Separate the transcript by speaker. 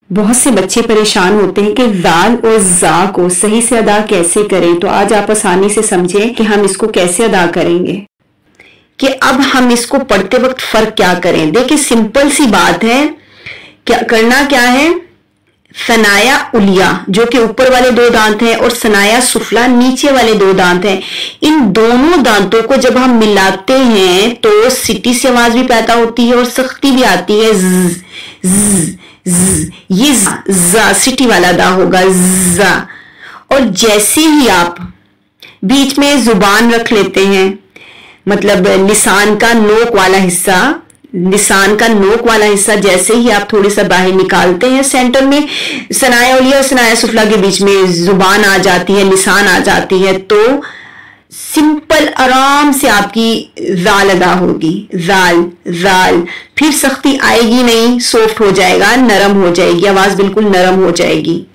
Speaker 1: बहुत से बच्चे परेशान होते हैं कि जाल और जा को सही से अदा कैसे करें। तो आज आप आसानी से समझें कि हम इसको कैसे अदा करेंगे, कि अब हम इसको पढ़ते वक्त फर्क क्या करें। देखिए सिंपल सी बात है, क्या करना क्या है, सनाया उलिया जो कि ऊपर वाले दो दांत हैं और सनाया सुफला नीचे वाले दो दांत हैं, इन दोनों दांतों को जब हम मिलाते हैं तो सीटी से आवाज भी पैदा होती है और सख्ती भी आती है। ज, ज, ज, ये जा सीटी वाला दा होगा जा। और जैसे ही आप बीच में जुबान रख लेते हैं, मतलब लिसान का नोक वाला हिस्सा, लिसान का नोक वाला हिस्सा जैसे ही आप थोड़ी सा बाहर निकालते हैं, सेंटर में सनाया उलिया और सनाया सुफला के बीच में जुबान आ जाती है, लिसान आ जाती है, तो सिंपल आराम से आपकी जाल अदा होगी। जाल जाल, फिर सख्ती आएगी नहीं, सॉफ्ट हो जाएगा, नरम हो जाएगी, आवाज बिल्कुल नरम हो जाएगी।